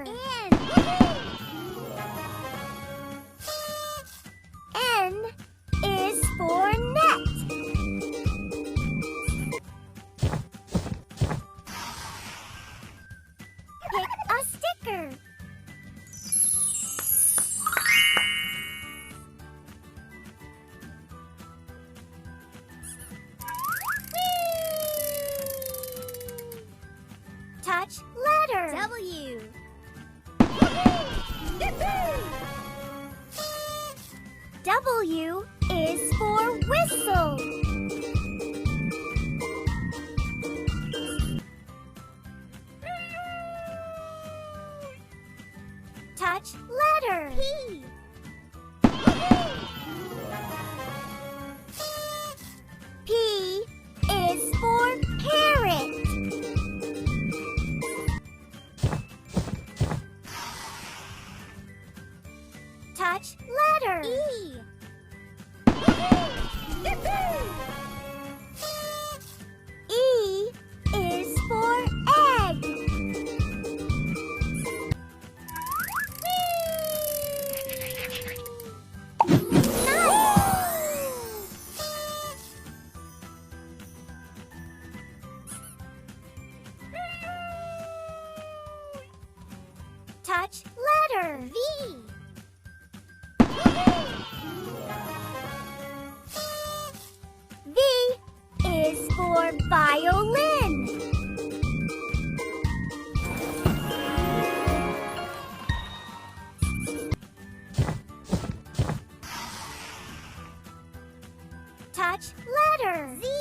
letter. N is for net. Pick a sticker. Touch letter. W. W is for whistle. Touch letter. P. P is for parrot. Touch letter. E. E is for egg. Touch letter. V. V is for violin. Touch letter. Z.